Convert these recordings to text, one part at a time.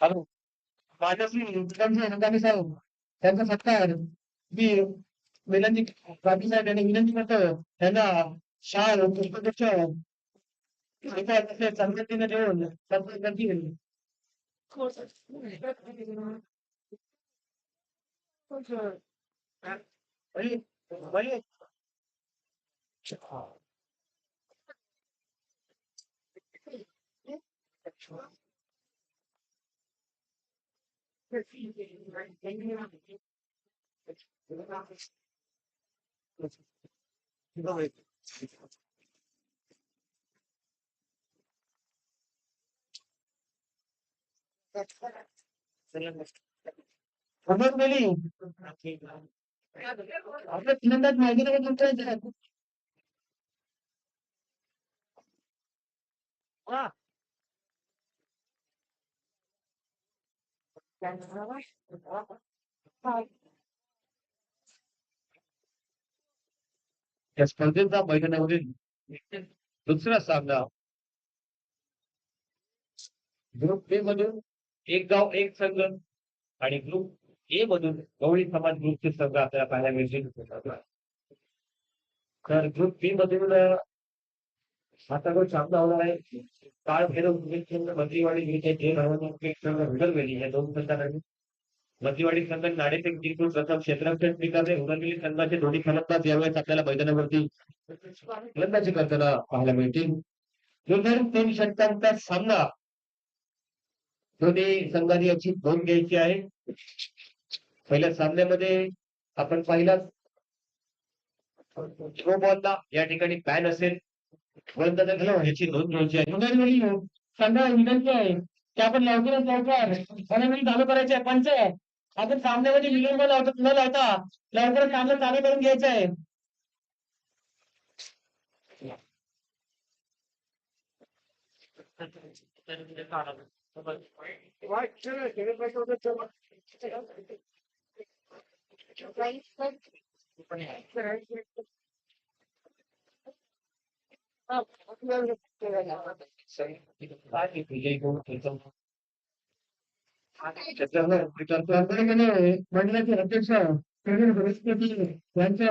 Hello. माझ्याशी मुलांचे साहेब त्यांचा सत्कार मी विनंती पाटील साहेब यांनी विनंती करतो त्यांना शाल पुष्पगुच्छ संमतीने देऊन सत्कार करतील. वही वही खबर गेली आपल्या तीनंदाज माहिती नाही. या स्पर्धेचा मैदानावरील दुसरा सामना ग्रुप बी मधून एक गाव एक संघ आणि ग्रुप ए मधून गवळी समाज ग्रुपचे संघ आपल्याला पाहायला मिळतील. तर ग्रुप बी मधून आता जो सामना होणार आहे काळ भैरव मंत्रीवाडी संघ विडलवेली या दोन संघांनी मंत्रीवाडी संघ नाणेफेक जिंकून प्रथम क्षेत्ररक्षण स्वीकारले. उडलवेली संघाचे दोन्ही फलंदाज यावेळेस आपल्याला मैदानावरती फलंदाजी करताना पाहायला मिळतील. दुर्धर 3 षटकांचा सामना दोन्ही संघांनी याची नोंद घ्यायची आहे. पहिल्या सामन्यामध्ये आपण पाहिला थ्रो बॉलला या ठिकाणी बॅन असेल याची नोंद घ्यायची आहे. संघ विनंती आहे की आपण लवकरात लवकर चालू करायचे आहे. पंच आपण सामन्यामध्ये विलंब न लावता लवकरच सामना चालू करून घ्यायचा आहे. मंडळाचे अध्यक्ष यांच्या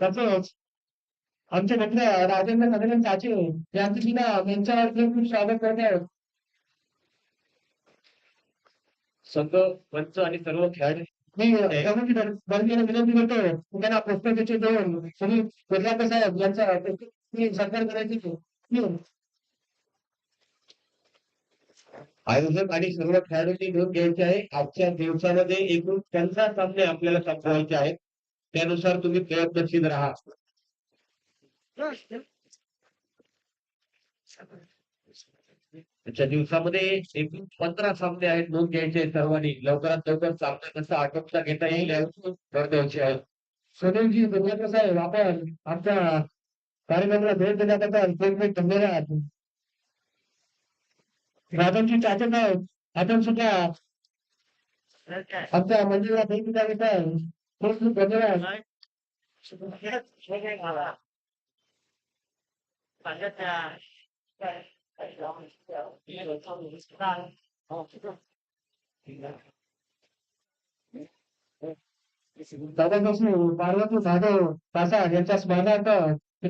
तसंच आमचे मित्र राजेंद्र नगरन चाचे यांचं सुद्धा यांच्यावरती खूप स्वागत करत आहेत. संघ पंच आणि सर्व खेळाडू मी विनंती करतो त्यांना पुस्तकाचे देऊन सुनील कोल्हापूर साहेब यांचा सत्कार करायचे. आयोजक आणि सर्व खेळाडूंनी नोंद घ्यायची आहे. आजच्या दिवसामध्ये एकूण 15 सामने आपल्याला संपवायचे आहेत. त्यानुसार तुम्ही प्रयत्नशील राहा. आजच्या दिवसामध्ये एकूण 15 सामने आहेत. नोंद घ्यायचे आहेत सर्वांनी. लवकरात लवकर सामना कसा आटोपता घेता येईल यावर द्यायचे आहे. सुनीलजी दुर्गाकर साहेब आपण आमच्या कार्यक्रमाला भेट देण्याबद्दल खूप खूप धन्यवाद. राजांची चाचे साहेब आपण सुद्धा आमच्या मंदिराला भेट दिल्याबद्दल खूप खूप धन्यवाद. दादापासून पार्वती जाधव प्रसाद यांच्या स्मरणार्थ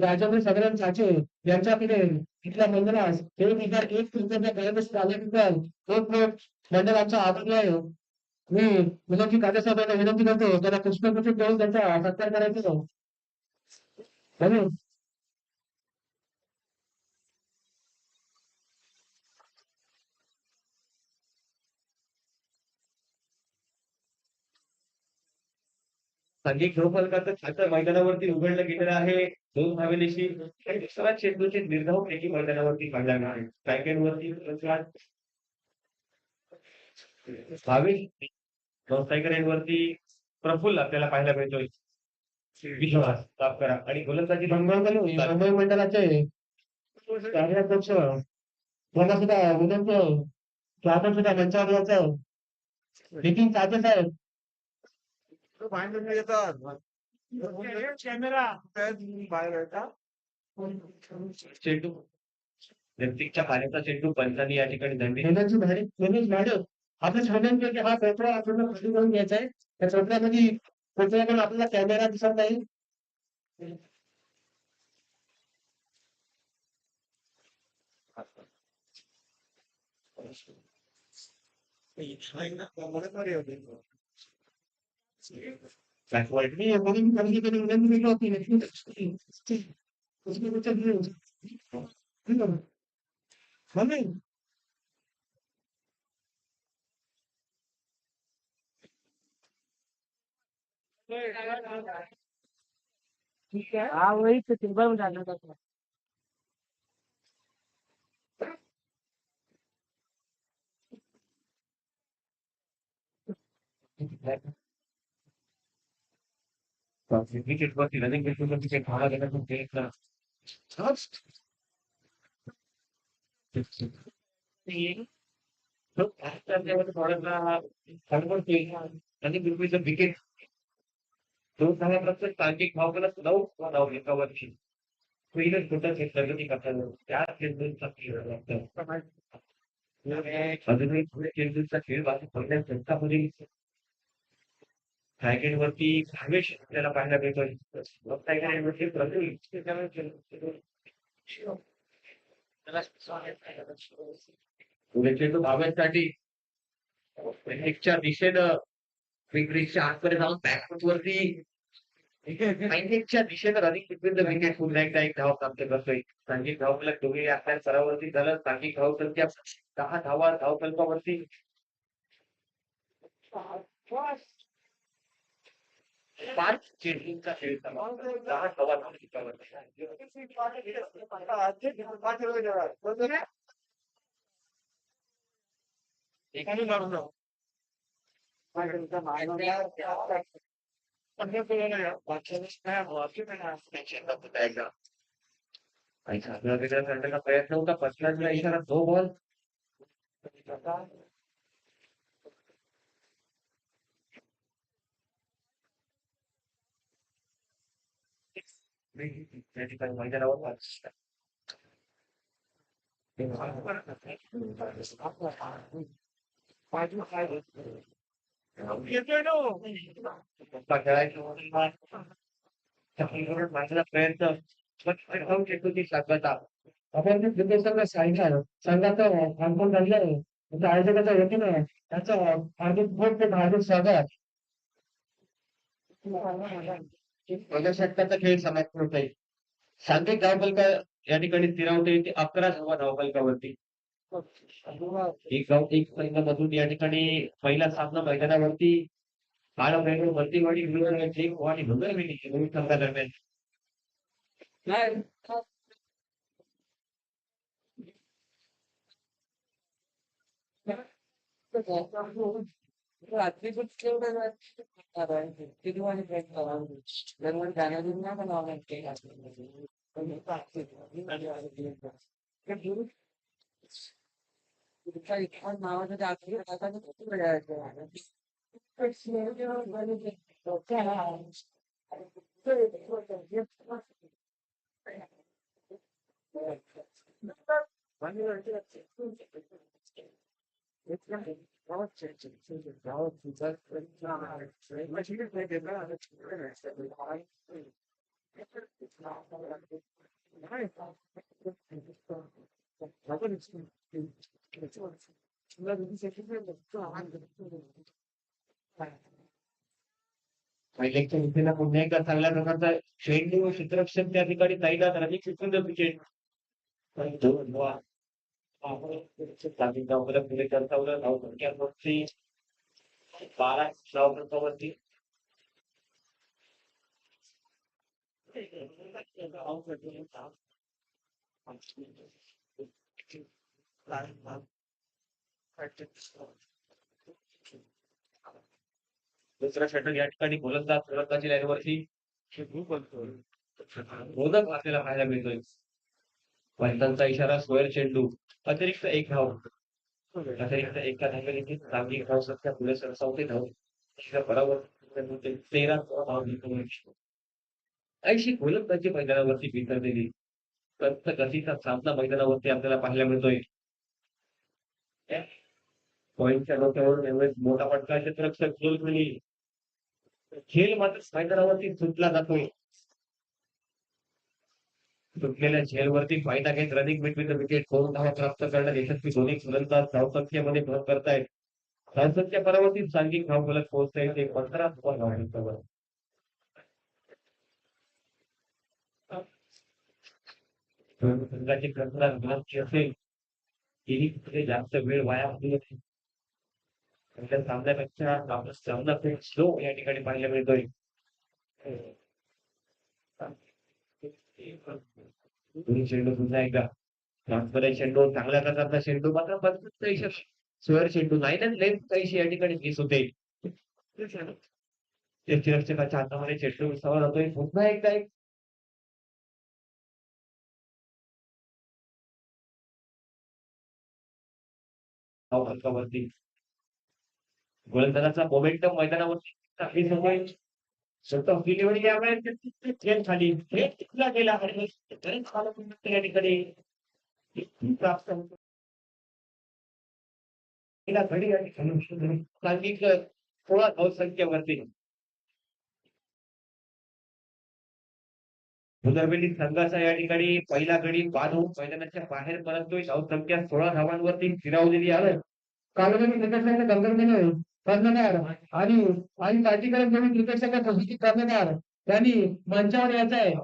राजेंद्र सगळ्यां चाचे यांच्याकडे इथल्या मंदिरास 1,001 रुपयाच्या गरज आल्याबद्दल खूप खूप मंडळाचा आभार आहे. मी विनंती काकासाहेबांना विनंती करतो त्याला पुष्पगुच्छ देऊन त्यांचा सत्कार करायचा. संघी खेळफलकाचं खातं मैदानावरती उघडलं गेलेलं आहे. 2 धावेनिशी सर्वात चेंडूचे निर्धाव पैकी मैदानावरती काढला आहे. पॅकेटवरती भाविक व्यावसायिक रेंजवरती प्रफुल्ल आपल्याला पाहायला मिळतोय. विश्वास साफ करा आणि गोलंदाजी मुंबई मंडळाचे कार्याध्यक्ष मला सुद्धा विनंती आहे स्वागत सुद्धा मंचावर यायचं नितीन साधे साहेब चेंडू व्यक्तिच्या पाण्याचा चेंडू पंचांनी या ठिकाणी दंडी मॅडम आपण सांगायचं की हा पेपरा आपल्याला खाली करून घ्यायचा आहे त्या पेपरामध्ये पेपराकडे आपल्याला कॅमेरा दिसत नाही backward me and then ठीक है हाँ वही तो सिंबल में जाना था विकेट वरती रनिंग बिलकुल विकेट भागा गेला पण ते एक रनिंग बिलकुल विकेट दोन धावा प्रत्येक तांत्रिक भाव केला 9 धाव एका वर्षी पहिलं छोटं प्रगती करताना त्या चेंडूचा खेळ लागतं अजूनही पुढे चेंडूचा खेळ बाकी पहिल्या षटकामध्ये रॅकेट वरती भावेश आपल्याला पाहायला भेटतोय पुढे चेंडू भावेशसाठी एकच्या दिशेनं विकेटच्या आतमध्ये जाऊन बॅकफुट वरती च्या दिशेनं रनिंग बिटवीन द विकेट पुन्हा एकदा एक धाव प्राप्त करतोय सांघिक धावफलक दोघे आपल्या स्तरावरती झालं सांघिक धावफलक 10 धावा धावफलकावरती 5 चेंडूंचा खेळ समाप्त 10 धावा धावफलकावरती एकाने मारून प्रयत्न होता पसलाचा इशारा 2 बॉल त्या ठिकाणी मैदानावर माझा प्रयत्न चेंडूची साधता आपण सांगितलं संघाचं अनुभव झालं आयोजकाच्या वतीनं त्याचं हार्दिक हार्दिक स्वागत पहिल्या षटकाचा खेळ समाप्त होत आहे सांघिक धावफलका या ठिकाणी स्थिरावते येते 11 धावा धावफलकावरती एक संघामधून या ठिकाणी पहिला सामना मैदानावरती भरतीवाडी विरुद्ध आणि भुगरवेली दोन संघादरम्यान रात्री कुछ नावाचं दाखल पहिल्याच्या विकेटला पुन्हा एकदा चांगल्या प्रकारचा चेंडू व क्षेत्ररक्षण त्या ठिकाणी तैनात रनिंग विकेट पुढे करतावलं धावफलकावरती 12 धावफलकावरती दुसरा षटक या ठिकाणी गोलंदाजी लाईनवरती मोदक आपल्याला पाहायला मिळतोय पंचांचा इशारा स्क्वेअर चेंडू अतिरिक्त 1 धाव आता एका धावेने चांगली धावसंख्या पुढे सरसावते धाव तिला परावर्तित 13 धावा घेऊन 80 गोलंदाजी मैदानावरती बिथरलेली पंत गतीचा सामना मैदानावरती आपल्याला पाहायला मिळतोय. पॉइंटच्या डोक्यावरून एवढे मोठा फटका क्षेत्ररक्षक गोलकुली खेळ मात्र मैदानावरती सुटला जातोय. सुटलेल्या झेलवरती फायदा घेत रनिंग बिटवीन द विकेट 2 धावा प्राप्त करण्यात यशस्वी दोन्ही फलंदाज धावसंख्येमध्ये भर करतायत. धावसंख्या परावर्तीत सांघिक धाव फलक पोहोचतायत ते 15 धावा. संघाची कर्णधार गुलामची असेल तिने कुठे जास्त वेळ वाया घालवला नाही. पहिल्या सामन्यापेक्षा आपला सामना खूप स्लो या ठिकाणी पाहायला मिळतोय. दोन्ही चेंडू पुन्हा एकदा ट्रान्सफर चेंडू चांगल्या प्रकारचा चेंडू मात्र बदलत स्क्वेअर चेंडू नाही ना लेंथ काहीशी या ठिकाणी मिस होते. यष्टिरक्षकाच्या हातामध्ये चेंडू विसावा जातोय पुन्हा एकदा एक धाव फलकावरती गोलंदाजाचा मोमेंटम मैदानावरती चांगली सवय स्वतः डिलिव्हरी यावेळेस थेट खाली थेट तिथला गेला आणि बरेच कालखंड या ठिकाणी प्राप्त होतो. तिला घडी या ठिकाणी सांघिक 16 धावसंख्येवरती भुदरवेली संघाचा या ठिकाणी पहिला गडी बाद होऊन मैदानाच्या बाहेर परततोय. धावसंख्या 16 धावांवरती फिरावलेली आहे. कालगणी क्रिकेट संघ गंगरमेने कर्णधार आणि ताटीकरण नवीन क्रिकेट संघाचा कर्णधार त्यांनी मंचावर यायचं आहे.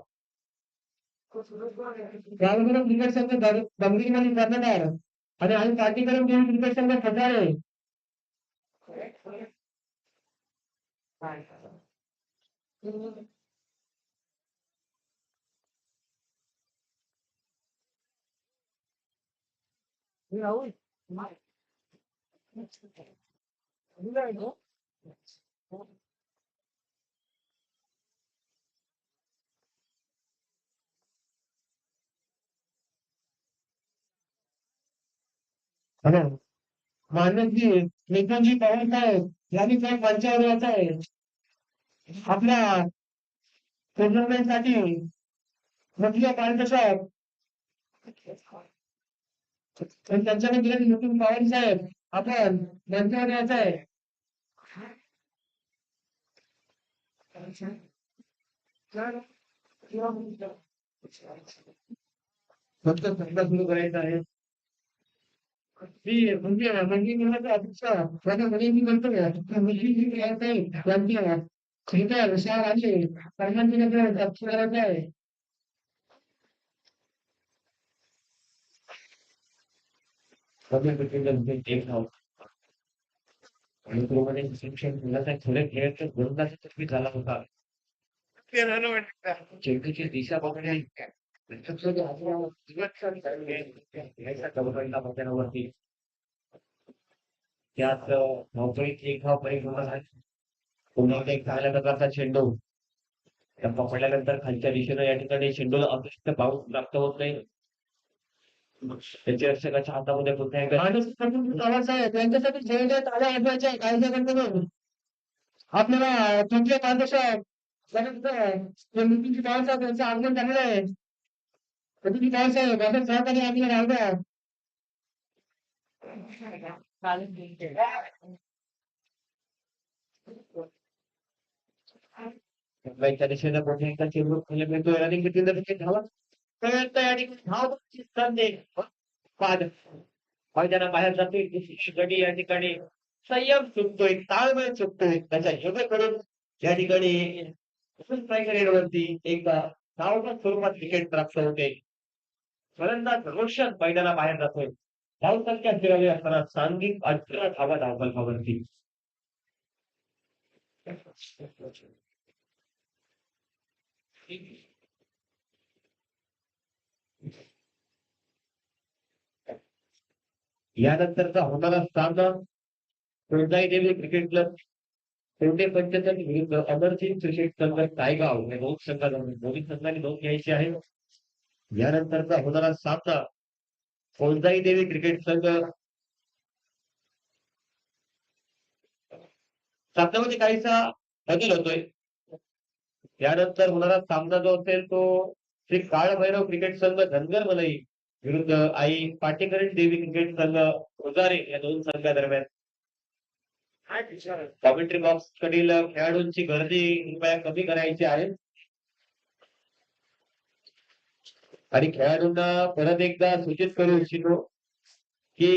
कालगणी क्रिकेट संघ गंगरमेने कर्णधार आणि ताटीकरण नवीन क्रिकेट संघ खटाळे राहुल माननीय लेखनजी पवार साहेब यांनी काही मंचावर यायचं आहे. आपल्या टुर्नामेंटसाठी म्हटलं पाहिजे साहेब त्यांच्याकडे गेले नितीन पवार साहेब आपण मंचावर यायचं आहे. फक्त सुरू करायचं आहे. मी म्हणजे अपेक्षा मध्ये मी म्हणतो त्यांच्या क्रिकेट विषयावर आले परमानंद करायचं आहे. थोडे खेळ गोलंदाजी तरी झाला होता. चेंडूची दिशा बघण्या मैदानावरती त्यात धावपळीत एक धाव परिपूर्ण झाली. पुन्हा एक चांगल्या प्रकारचा चेंडू पकडल्यानंतर खालच्या दिशेनं या ठिकाणी चेंडूला अपेक्षित पाऊस प्राप्त होत नाही. त्याच्या रक्षकाच्या हातामध्ये पुन्हा एकदा त्यांच्यासाठी खेळले ताज्या हटवायचे कायद्याकडून आपल्याला तुमचे कायदेसाहेब नितीनजी पवार साहेब यांचं आगमन झालेलं आहे. नितीनजी पवार साहेब यांच्या सहकारी आपल्याला राहू द्या. दिशेनं पुन्हा एकदा चेंडू खाली मिळतोय रनिंग बिटवीन द विकेट धावा मैदानाबाहेर जातोय. गडी या ठिकाणी संयम चुकतोय ताळमेळ चुकतोय त्याच्या योग्य करून या ठिकाणी वरती एकदा धावच्या स्वरूपात विकेट प्राप्त होते. फलंदाज रोशन मैदानाबाहेर जातोय. धावसंख्या फिरवली असताना सांघिक 18 धावा धावफलकावरती. यानंतरचा होणारा सामना कोणताही देवी क्रिकेट क्लब कोणते पंचतन विरुद्ध अमरसिंग क्रिकेट संघ टायगाव हे दोन संघांनी नोंद घ्यायची आहे. यानंतरचा होणारा सामना कोणताही देवी क्रिकेट संघ सामन्यामध्ये काहीसा बदल होतोय. त्यानंतर होणारा सामना जो असेल तो श्री काळभैरव क्रिकेट संघ धनगरमलई विरुद्ध आई पाटेकरी देवी क्रिकेट संघ उजारे या दोन संघादरम्यान. कॉमेंट्री बॉक्स कडील खेळाडूंची गर्दी कृपया कमी करायची आहे आणि खेळाडूंना परत एकदा सूचित करू इच्छितो की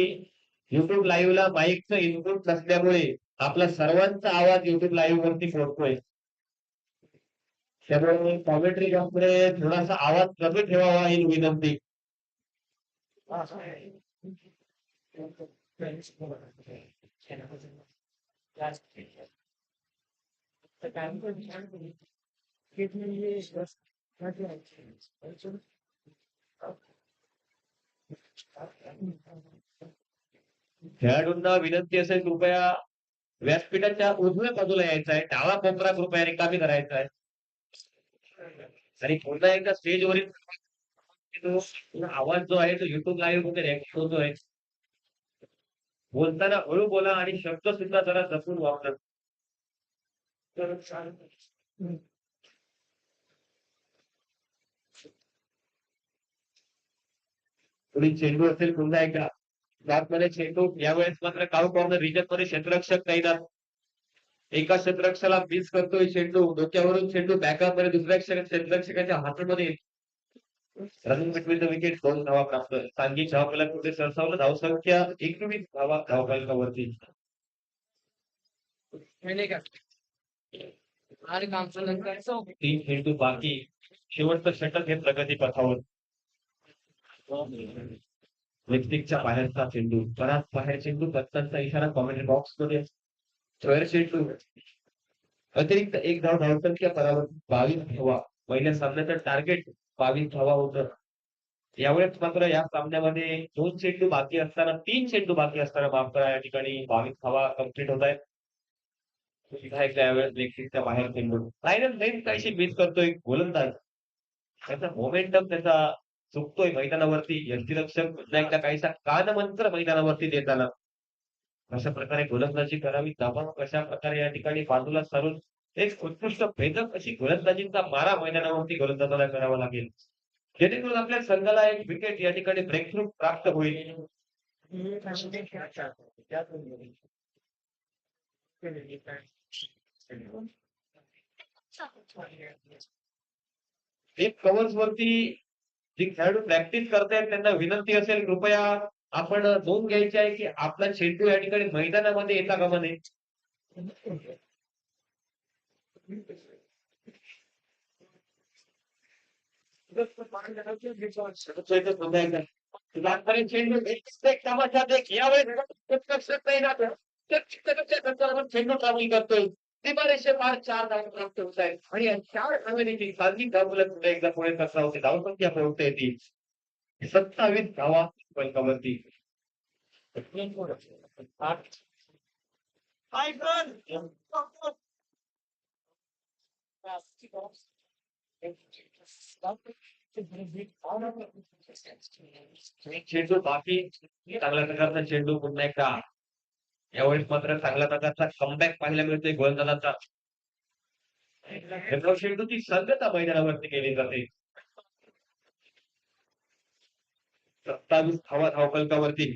युट्यूब लाईव्ह ला माईकचं इनपुट नसल्यामुळे आपला सर्वांचा आवाज युट्यूब लाईव्ह वरती पोहोचतोय. त्यामुळे कॉमेंट्री बॉक्समध्ये थोडासा आवाज कमी ठेवावा ही विनंती. खेळाडूंना विनंती असेल कृपया व्यासपीठाच्या उजव्या बाजूला यायचं आहे. डावा कोपरा कृपया रिकामी करायचा आहे आणि पुन्हा एकदा स्टेजवरील आवाज जो आहे तो युट्यूब लाईव्ह मध्ये रेकॉर्ड होतोय. बोलताना हळू बोला आणि शब्द सुद्धा जरा जपून वापरा. पुढील चेंडू असेल पुन्हा एकदा मध्ये चेंडू यावेळेस मात्र काउ कॉर्नर रिजन मध्ये क्षेत्ररक्षक तैनात. एका क्षेत्ररक्षकाला मिस करतोय चेंडू. डोक्यावरून चेंडू बॅकअप मध्ये दुसऱ्या क्षेत्ररक्षकाच्या हातामध्ये. रनिंग बिटवीन द विकेट 2 धावा प्राप्त. सांघिक धावफलक कुठे सरसावलं. धावसंख्या 21 धावा धावफलकावरती. तीन चेंडू बाकी. शेवटचं षटक हे प्रगती पथावर. लेफ्टिकच्या बाहेरचा चेंडू. बराच बाहेर चेंडू. कप्तानचा इशारा कॉमेंट्री बॉक्स मध्ये. स्क्वेअर चेंडू. अतिरिक्त एक धाव धावसंख्या परावर्तित 22 धावा. पहिल्या सामन्याचं टार्गेट 22 धावा होतं. यावेळेस मात्र या सामन्यामध्ये 2 चेंडू बाकी असताना 3 चेंडू बाकी असताना माफ करा या ठिकाणी 22 धावा कंप्लीट होत आहेत. त्यावेळेस लेफ्टिकच्या बाहेर चेंडू. लायनल लेन्थ काहीशी मिस करतोय गोलंदाज. त्याचा मोमेंटम त्याचा चुकतोय मैदानावरती. यष्टीरक्षक पुन्हा एकदा काहीसा कानमंत्र मैदानावरती देताना अशा प्रकारे गोलंदाजी करावी. दाबा कशा प्रकारे या ठिकाणी बाजूला सारून एक उत्कृष्ट भेदक अशी गोलंदाजीचा मारा मैदानावरती गोलंदाजाला करावा लागेल जेणेकरून आपल्या संघाला एक विकेट या ठिकाणी ब्रेक थ्रू प्राप्त होईल. एक कव्हर्स वरती जे खेळाडू प्रॅक्टिस करतायत त्यांना विनंती असेल कृपया आपण नोंद घ्यायची आहे की आपला चेंडू या ठिकाणी मैदानामध्ये येता कामा नये. चेंडू ट्रॅव्हल करतोय. बरेचसे फार 4 धावा प्राप्त होत आहेत आणि 4 धावेची खाजगी धावफलक एकदा पुढे कसा होते. धावसंख्या पोहोचते ती 27 धावा फलकावरती. चेंडू बाकी. चांगल्या प्रकारचा चेंडू पुन्हा एकदा. यावेळेस मात्र चांगल्या प्रकारचा कमबॅक पाहायला मिळतोय गोलंदाजाचा. चेंडूची संगता मैदानावरती केली जाते. 27 धावा धावफलकावरती.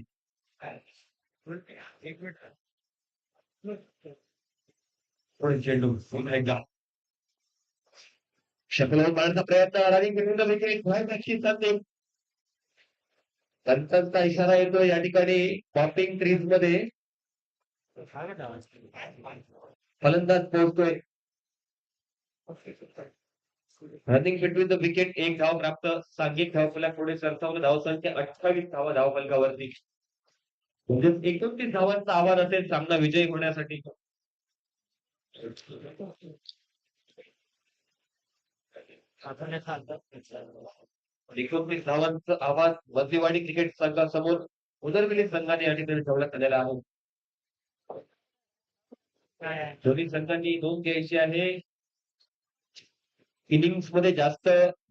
चेंडू पुन्हा एकदा. शकलावर मारण्याचा प्रयत्न रनिंग बिटवीन द विकेट व्हायची जाते. पंचांचा इशारा येतो या ठिकाणी पॉपिंग क्रीज मध्ये. फलंदाज पोहोचतोय. रनिंग बिटवीन द विकेट 1 धाव प्राप्त. सांघिक धावफलक पुढे सरसावलं. धावसंख्या 28 धावा धावफलकावरती. म्हणजे 29 धावांचा आव्हान असेल सामना विजयी होण्यासाठी. 29 धावांचं आव्हान मध्यवाडी क्रिकेट संघासमोर उदरविली संघाने या ठिकाणी ठेवण्यात आलेला आहे. दोन्ही संघांनी नोंद घ्यायची आहे. इनिंग्स मध्ये जास्त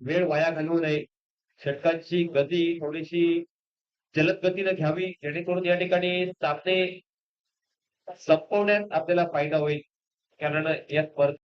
वेळ वाया घालवू नये. षटकांची गती थोडीशी जलद गतीने घ्यावी जेणेकरून या ठिकाणी सामने संपवण्यात आपल्याला फायदा होईल. कारण यात परत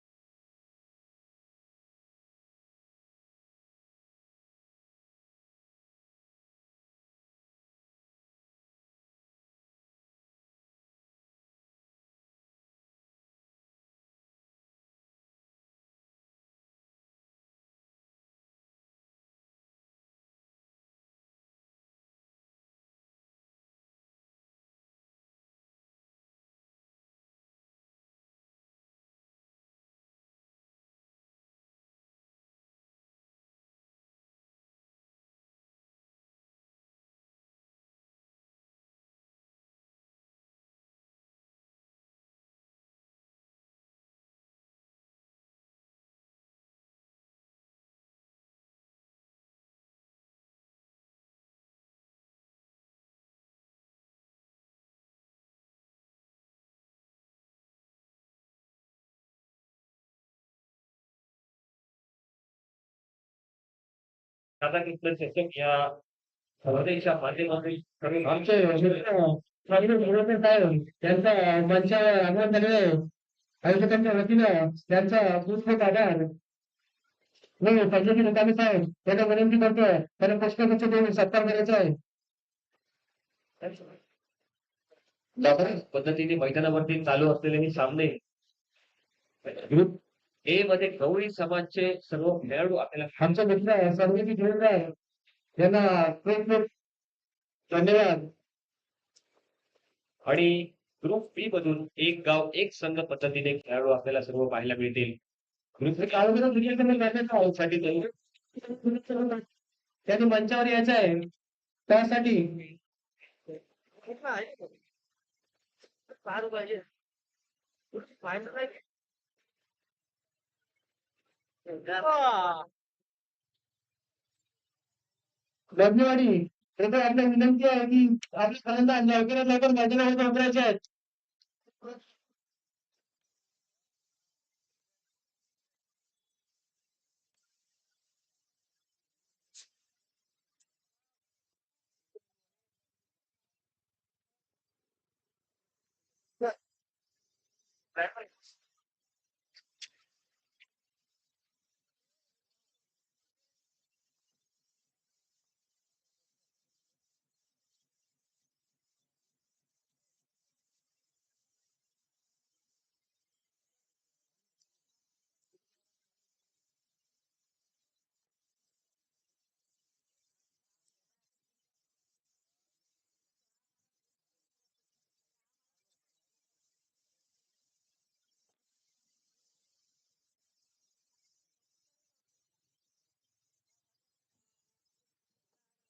आता घेतलं त्याच्या या स्पर्धेच्या माध्यमातून कमी आमचे मित्र प्रवीण मुरलीधर साहेब त्यांचा मंचावर आगमन झालेलं आहे. आयोजकांच्या वतीनं त्यांचा खूप आभार. मी संजय निकामी साहेब त्यांना विनंती करतोय त्यांना पुष्पगुच्छ देऊन सत्कार करायचा आहे. पद्धतीने मैदानावरती चालू असलेले हे सामने ग्रुप ए मध्ये गवळी समाजचे सर्व खेळाडू आपल्याला आमचा मित्र सर्वजी जोरदार यांना खूप खूप धन्यवाद. आणि ग्रुप बी मधून एक गाव एक संघ पद्धतीने खेळाडू आपल्याला सर्व पाहायला मिळतील. ग्रुप साठी त्यांनी मंचावर यायचं आहे त्यासाठी पाहिजे लग्नवाडी तर आपल्या विनंती आहे की आपल्या फलंदाज लवकरात लवकर मैदानामध्ये उतरायचे आहेत.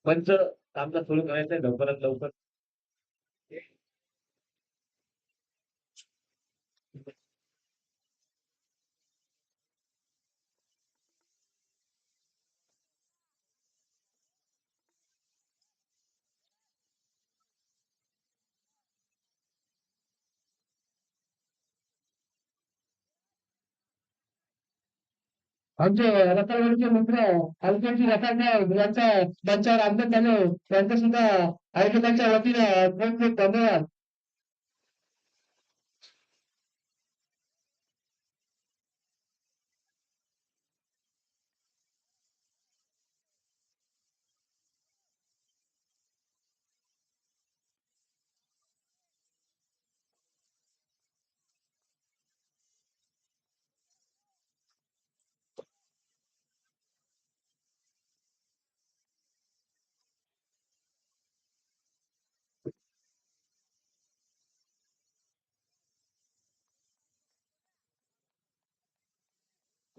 पंच कामकाज सुरू करायचंय लवकरात लवकर. आमचे रत्नागिरीचे मित्र अलकेची रसाळ यांचा मंचावर आगमन झालं त्यांचं सुद्धा आयोजकांच्या वतीनं खूप खूप धन्यवाद.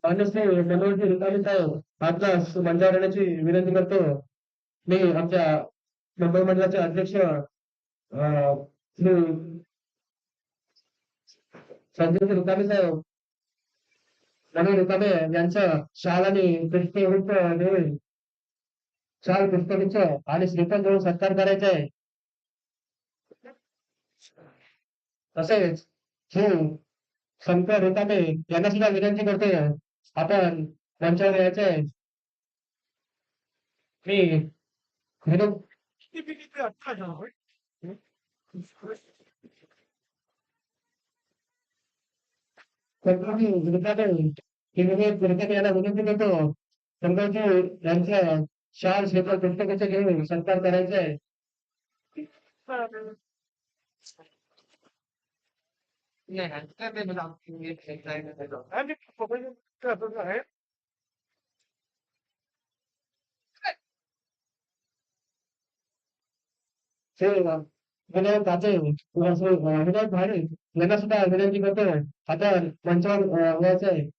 मान्यश्री मनोहरजी रिकामी साहेब आपणास मंचावर येण्याची विनंती करतो. मी आमच्या मुंबई मंडळाचे अध्यक्ष श्री संजय रिकामी साहेब मनोहर रिकामे यांचं शाल आणि पुष्पगुच्छ देऊन शाल पुष्पगुच्छ आणि श्रीफळ देऊन सत्कार करायचा आहे. तसेच श्री शंकर रिकामे यांना सुद्धा विनंती करतोय आपण मंचावर यायचं आहे. मी संघाची विरोधात विरोधात यायला विनंती करतो. संघाची यांच्या शाल क्षेत्र पुस्तकाचे घेऊन सत्कार करायचा आहे. नाही आहे. ते विनायक काचे विनायक भाडे यांना सुद्धा विनंती करतो. आता मंचावर यायचं आहे.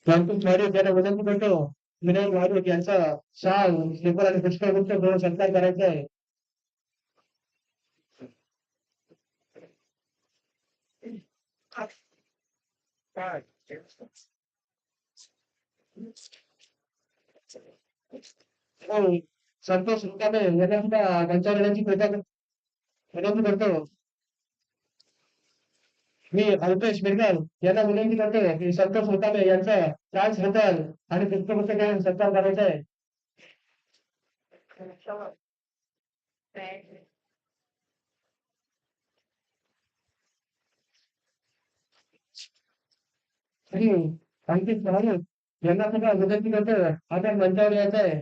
संतोष भाडे यांना विनंती करतो. विनायक भाडे यांचा शाल श्रीफळ आणि पुष्पगुच्छ घेऊन सत्कार करायचा आहे. संतोष रुकामे यांना सुद्धा मंचावर येण्याची विनंती करतो. मी अल्पेश मिरगल यांना विनंती करतो की संतोष रुकामे यांचा शाल श्रीफळ आणि पुष्पगुच्छ घेऊन सत्कार करायचा आहे. श्री अंकित महाराज यांना सुद्धा विनंती करतो. आता मंचावर यायचं आहे.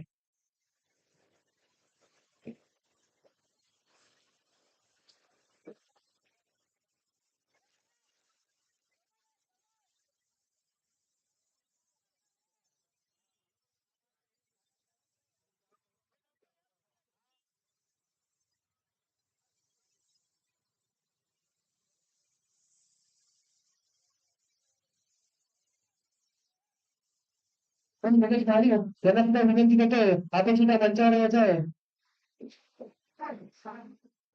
पण लगेच झाली त्यांना सुद्धा विनंती करतोय. आपण सुद्धा मंचावर यायचं आहे.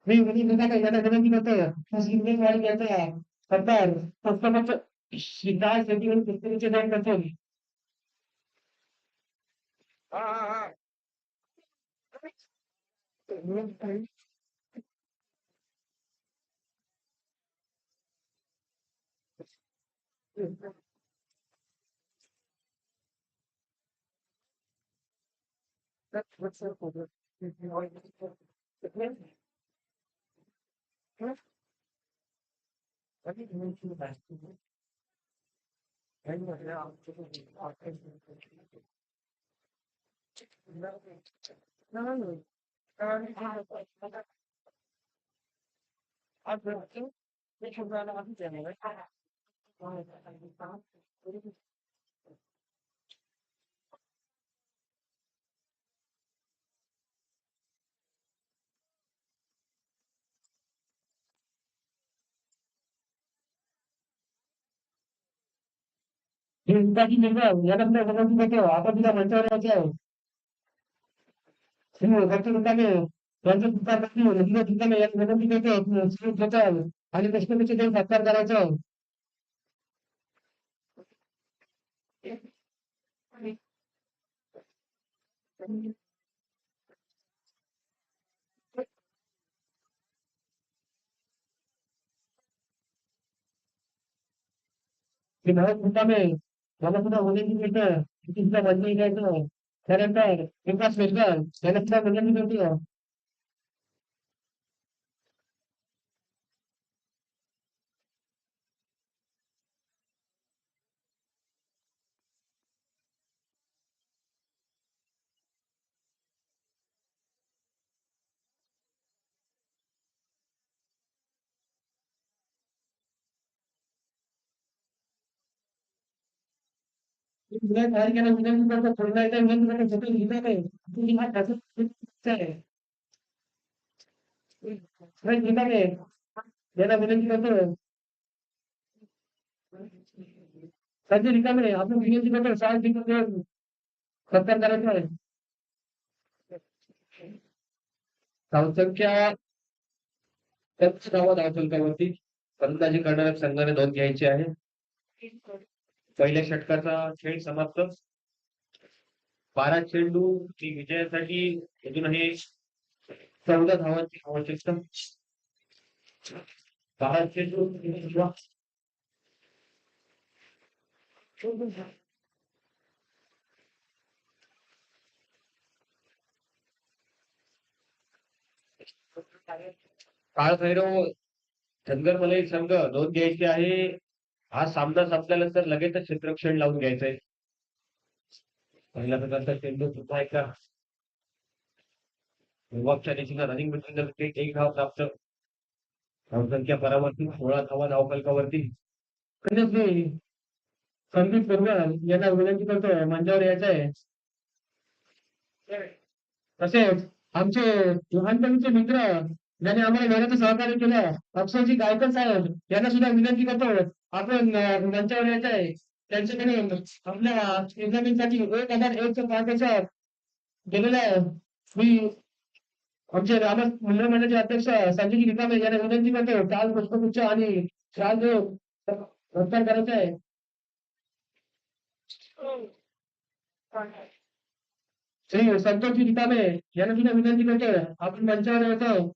मी विनंती करतो यांना विनंती करतोय. श्री वाढ यायचा सरकार पुस्तकाचं शिकाय शेती पुस्तकाचे दान करतो. यांना सुद्धा विनंती करतो. आपण सुद्धा मंचावर यायचं आहे. श्री भक्ती रुकामे यांचं सुद्धा ठिकाणी विनंती करतो. श्री प्रचार आणि पुष्पगुच्छ देऊन सत्कार करायचा आहे. श्री भरत मुकामे यांना सुद्धा विनंती करतो. सुद्धा मंचावर यायचं. त्यानंतर विकास मिरकर यांना सुद्धा विनंती करतो. विनय नाईक यांना विनंती करतो. पुन्हा एकदा विनंती करतो. छोटे लिहिता नाही तुम्ही हा त्याचं आहे. नाही लिहिता नाही यांना विनंती करतो. संजय रिकामे आपण विनंती करतो. शाळा सत्कार करायचा आहे. धावसंख्या त्याच नावा धावसंख्यावरती फलंदाजी करणाऱ्या संघाने नोंद घ्यायची आहे. पहिल्या षटकाचा खेळ समाप्त. 12 चेंडू विजयासाठी अजून आहे 14 धावांची आवश्यकता. 12 चेंडू काळभैरव धनगर मलई संघ नोंद घ्यायची आहे. हा सामना संपल्यानंतर लगेचच क्षेत्ररक्षण लावून घ्यायचंय. पहिल्या प्रकारचा चेंडू सुद्धा आहे का विभागच्या दिशेनं रनिंग बिटवीन द विकेट, एक धाव प्राप्त. धावसंख्या परावर्ती 16 धावा धावफलकावरती. संदीप कुरवार यांना विनंती करतो मंचावर यायचं आहे. तसेच आमचे लहानपणीचे मित्र ज्यांनी आम्हाला घराचं सहकार्य केलं अक्षयजी गायकर साहेब यांना सुद्धा विनंती करतो आपण मंचावर यायचं आहे. त्यांच्याकडे आपल्या टुर्नामेंटसाठी 1001चं पारितोषिक दिलेलं आहे. मी आमचे रामस मंडळ मंडळाचे अध्यक्ष संजयजी निकामे यांना विनंती करतो काल पुष्पगुच्छ आणि शाल देऊन सत्कार करायचा आहे. श्री संतोषजी निकामे यांना सुद्धा विनंती करतो आपण मंचावर यायचं.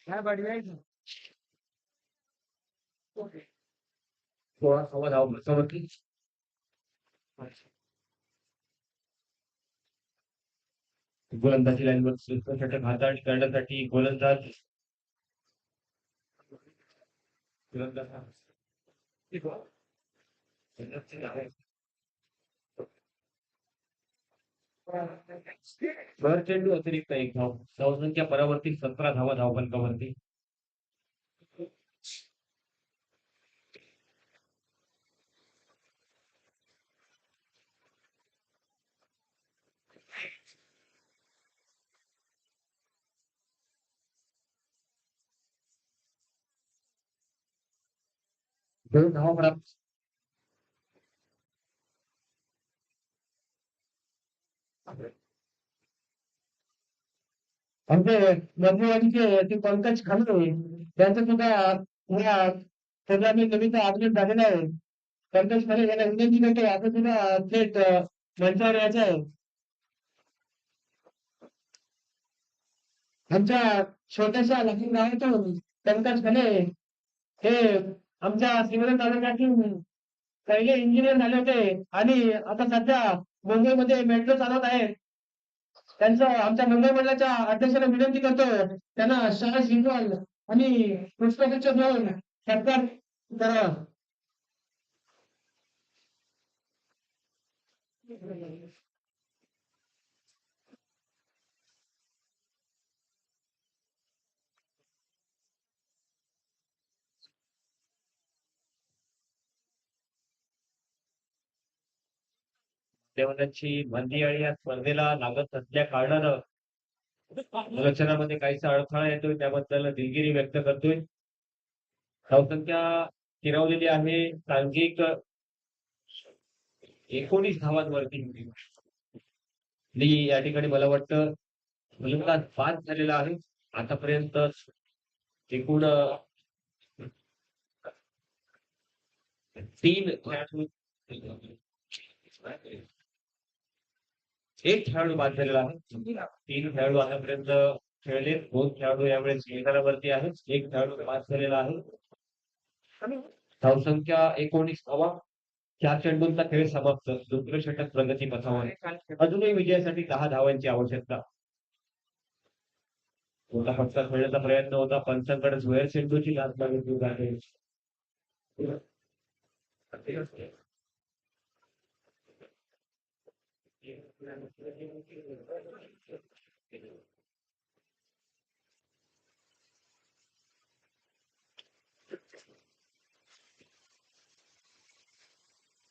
काय बढ़िया है. 16 धावा धावफलकावरती. गोलंदाजी लाईनवर षटक हाताळणी करण्यासाठी गोलंदाज भर चेंडू अतिरिक्त एक धाव. धावसंख्या परावर्ती 17 धावा धावफलकावरती. दोन धावा प्राप्त. आमचे मधुवाडीचे ते पंकज खांडे त्यांचं सुद्धा या टुर्नामेंट निमित्त आगमन झालेलं आहे. पंकज खांडे यांना विनंती करतो आपण सुद्धा थेट मंचावर यायचं आहे. आमच्या छोट्याशा लहान गावातून पंकज खांडे हे आमच्या सिंगरन तालुक्यातून पहिले इंजिनियर झाले होते आणि आता सध्या मुंबईमध्ये मेट्रो चालवत आहेत. त्यांचं आमच्या मुंबई मंडळाच्या अध्यक्षाला विनंती करतो त्यांना शाळा शिकवण आणि पुष्पगुच्छ देऊन सत्कार करा. देवतांची बंदी आणि या स्पर्धेला लागत असल्या कारणानं रचनामध्ये काहीसा अडथळा येतोय त्याबद्दल दिलगिरी व्यक्त करतोय. धावसंख्या स्थिरावलेली आहे. सांघिक 19 धावांवरती या ठिकाणी मला वाटतं गोलंदाज बाद झालेला आहे. आतापर्यंत एकूण 3 खेळाडू एक खेळाडू बाद झालेला आहे. 3 खेळाडू आतापर्यंत खेळले. 2 खेळाडू यावेळेस मैदानावरती आहेत. 1 खेळाडू बाद झालेला आहे. धावसंख्या 19 धावा. 4 चेंडूंचा खेळ समाप्त. दुसरं षटक प्रगती पथावर. अजूनही विजयासाठी 10 धावांची आवश्यकता. मोठा फटका खेळण्याचा प्रयत्न होता. पंचांकडे झुयर चेंडूची लाच मागितली जाते.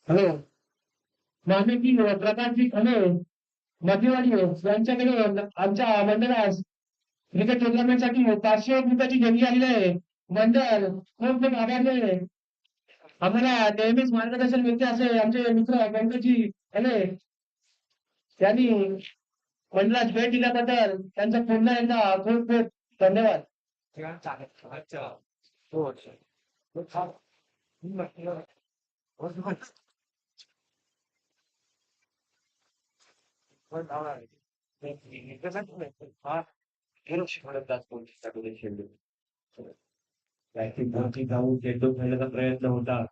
हॅलो मानवी प्रकारची खने मध्यवाडी यांच्याकडे आमच्या मंडळास क्रिकेट टुर्नामेंटसाठी 500 रुपयाची देणगी आलेली आहे. मंडळ खूप खूप आभारी आहे. आम्हाला नेहमीच मार्गदर्शन मिळते असे आमचे मित्र पंकजी हॅले त्यांनी मंडळास भेट दिल्याबद्दल त्यांचा पुन्हा एकदा खूप खूप धन्यवाद. चेंडू खेळण्याचा प्रयत्न होता.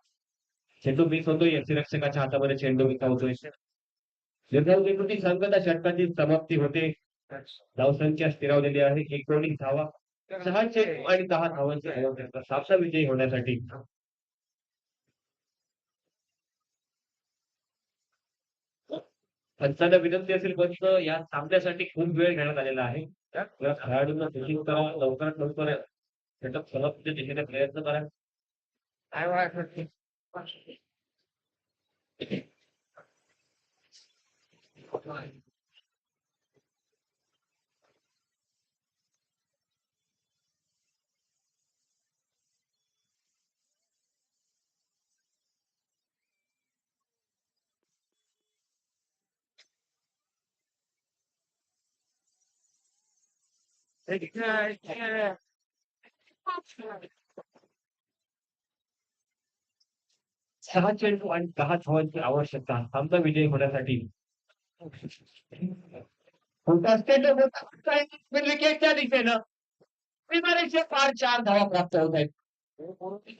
चेंडू मिस होतोय. यष्टीरक्षकाच्या हातामध्ये चेंडू विकावतोय. निर्धावती संघाचा षटकांची समाप्ती होते. धावसंख्या स्थिरावलेली आहे 19 धावा, 6 चेंडू आणि 10 धावांची आवश्यकता सामना विजयी होण्यासाठी. पंचांना विनंती असेल पण या सामन्यासाठी खूप वेळ घेण्यात आलेला आहे. या खेळाडूंना सूचित करा लवकरात लवकर षटक समाप्तीच्या दिशेने प्रयत्न करा. काय वाटत सहा चेंडू आणि 10 धावांची आवश्यकता सामना विजयी होण्यासाठी. विकेटच्या दिशेनं विमानाचे 4 धावा प्राप्त होत आहेत.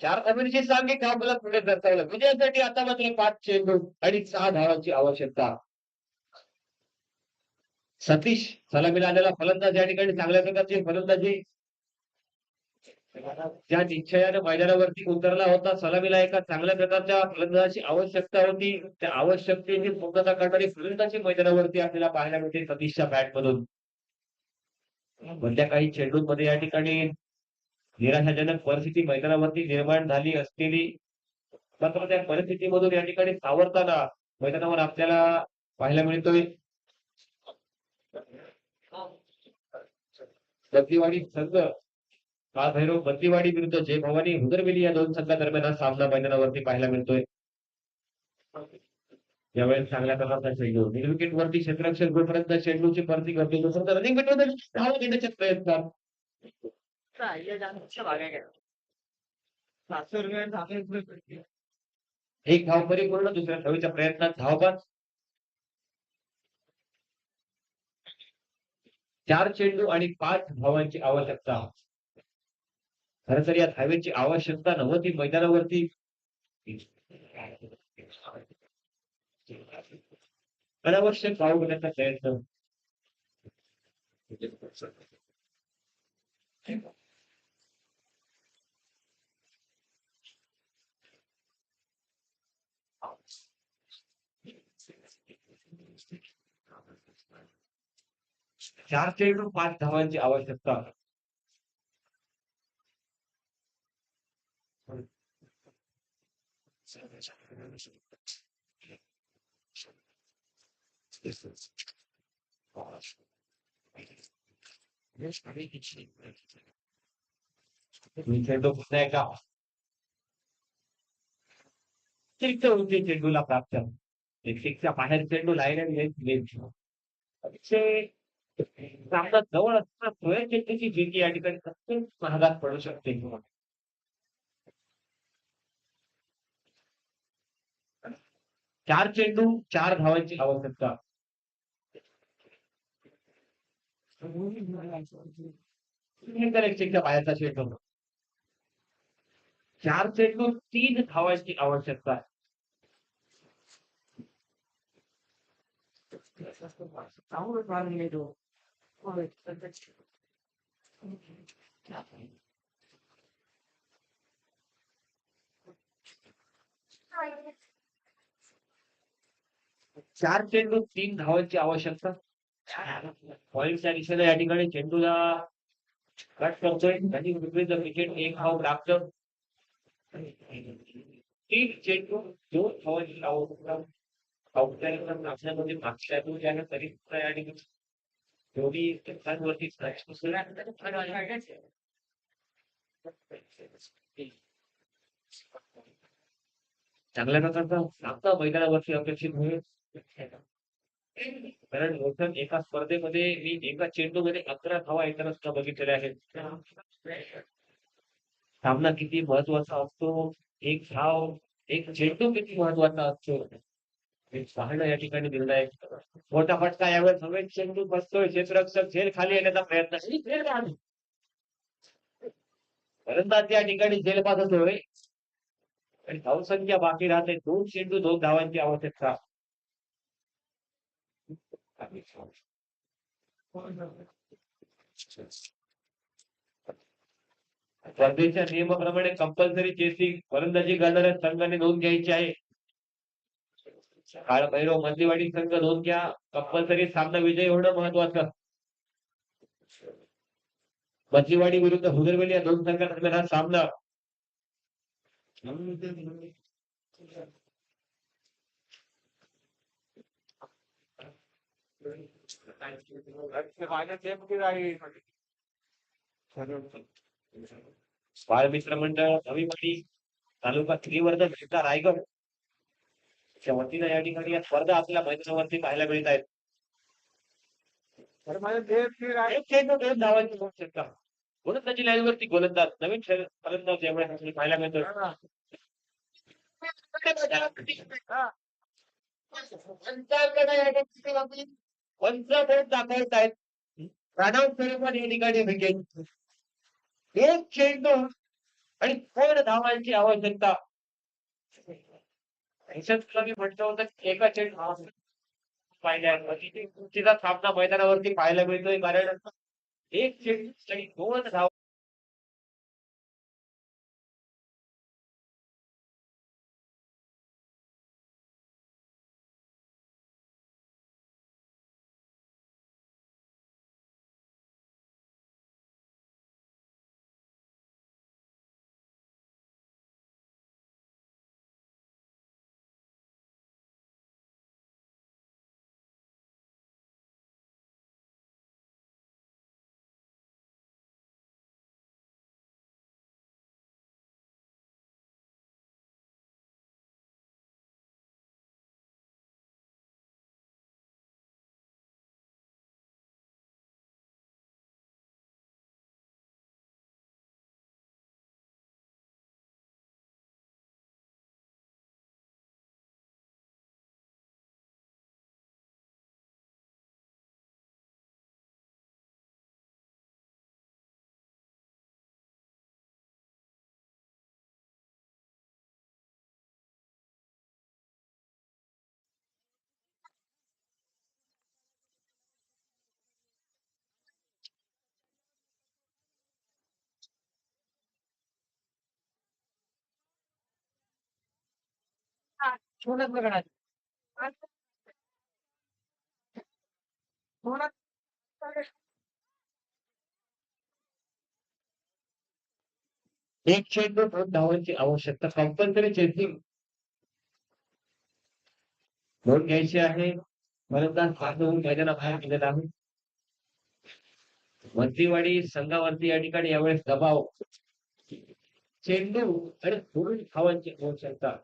4 धावांची सांघिक धावफलक पुढे दर्शवलं. विजयासाठी आता मात्र 5 चेंडू आणि 6 धावांची आवश्यकता. सतीश सलामीला आलेला फलंदाज या ठिकाणी चांगल्या प्रकारची फलंदाजी ज्या निश्चयाने मैदानावरती उतरला होता. सलामीला एका चांगल्या प्रकारच्या फलंदाजाची आवश्यकता होती. त्या आवश्यकतेची पूर्तता करणारी फलंदाजी मैदानावरती आपल्याला पाहायला मिळते सतीशच्या बॅट मधून. मधल्या काही चेंडूंमध्ये या ठिकाणी निराशाजनक परिस्थिती मैदानावरती निर्माण झाली असलेली, मात्र त्या परिस्थितीमधून या ठिकाणी सावरताना मैदानावर आपल्याला पाहायला मिळतोय बद्रीवाडी संघ. काळभैरव बद्रीवाडी विरुद्ध जय भवानी हुदरवेली या दोन संघादरम्यान हा सामना मैदानावरती पाहायला मिळतोय. यावेळेस चांगल्या प्रकारचा चेंडू निर्विकेट वरती क्षेत्ररक्षक जोपर्यंत चेंडूची परती करते तोपर्यंत रनिंग मध्ये धाव घेण्याच्या प्रयत्नात एक धाव परिपूर्ण, दुसऱ्या धावेच्या प्रयत्नात धावबाद. 4 चेंडू आणि 5 धावांची आवश्यकता. खरं तर या धावेची आवश्यकता नव्हती मैदानावरती. अनावश्यक धाव घेण्याचा प्रयत्न. चार चेंडू 5 धावांची आवश्यकता. चेंडू पुन्हा एकदा चेंडूला प्राप्त. सिक्सच्या बाहेर चेंडू लाईन अतिशय सामना जवळ असताना स्वयं चेंडूची जिंकी या ठिकाणी अत्यंत महागात पडू शकते. 4 चेंडू 4 धावांची आवश्यकता. बाहेरचा चेंडू. 4 चेंडू 3 धावांची आवश्यकता. चार चेंडू 3 धावांची आवश्यकता. पॉईंटच्या दिशेने या ठिकाणी चेंडूला कट करतोय आणि विपरीत विकेट 1 धाव प्राप्त. 3 चेंडू 2 धावांची आवश्यकता. आपल्यामध्ये मागच्या ज्याने तरी या ठिकाणी दोन्ही वरती चांगल्या प्रकारचा सामना मैदानावरती अपेक्षित होईल. कारण रोशन एका स्पर्धेमध्ये मी एका चेंडूमध्ये 11 धावा येताना सुद्धा बघितलेल्या आहेत. सामना किती महत्वाचा असतो, एक धाव एक चेंडू किती महत्वाचा असतो हे पाहणं या ठिकाणी निर्णायक. मोठा फटका यावेळेस हवेत चेंडू बसतोय. क्षेत्ररक्षक झेल खाली येण्याचा प्रयत्न. फलंदाज या ठिकाणी झेल पास होतोय आणि धावसंख्या बाकी राहते. 2 चेंडू 2 धावांची आवश्यकता. स्पर्धेच्या नियमाप्रमाणे कंपल्सरी चेसिंग फलंदाजी करणाऱ्या संघाने नोंद घ्यायची आहे. काळभैरव मधलीवाडी संघ नोंद घ्या. कंपल्सरी सामना विजयी होणं महत्वाचं. मधलीवाडी विरुद्ध हुजरवेली या दोन संघांदरम्यान हा सामना. बाळमित्र मंडळ नवीवाडी तालुका श्रीवर्धन जिल्हा रायगड च्या वतीनं या ठिकाणी या स्पर्धा आपल्या मैदानावरती पाहायला मिळत आहेत. धावांची आवश्यकता. गोलंदाजी लाईनवरती गोलंदाज नवीन फलंदाज यावेळेस पाहायला मिळतोय. दाखवत आहेत. राणा स्वरूपात या ठिकाणी विकेट. एक चेंडू आणि थोड धावांची आवश्यकता. मी म्हटलं होतं एका चेंडू पाहिल्या सामना मैदानावरती पाहायला मिळतोय. कारण एक चेंडू आणि दोन धाव. एक चेंडू दोन धावांची आवश्यकता. कंपल्सरी चेसिंग नोंद घ्यायची आहे. फलंदाज बाद होऊन मैदानाबाहेर गेलेला आहे. मधलीवाडी संघावरती या ठिकाणी यावेळेस दबाव. चेंडू आणि दोन धावांची आवश्यकता.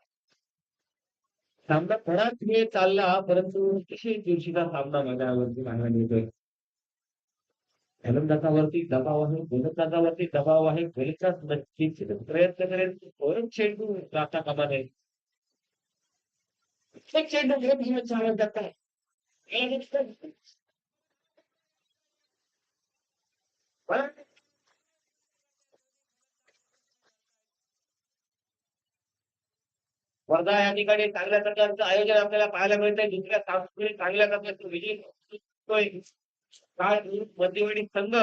सामना बराच वेळ चालला परंतु अतिशय चुरशीचा सामना मैदानावरती पाहायला मिळतोय. फलंदाजावरती दबाव आहे. गोलंदाजावरती दबाव आहे. गोलंदाज नक्कीच प्रयत्न करेल. परत चेंडू जाता कामा नये. एक चेंडू घेऊन आवश्यकता आहे. वर्धा या ठिकाणी चांगल्या प्रकारचं आयोजन आपल्याला पाहायला मिळतंय. दुसऱ्या सांस्कृतिक चांगल्या प्रकारचं विजय मध्यवर्ती संघ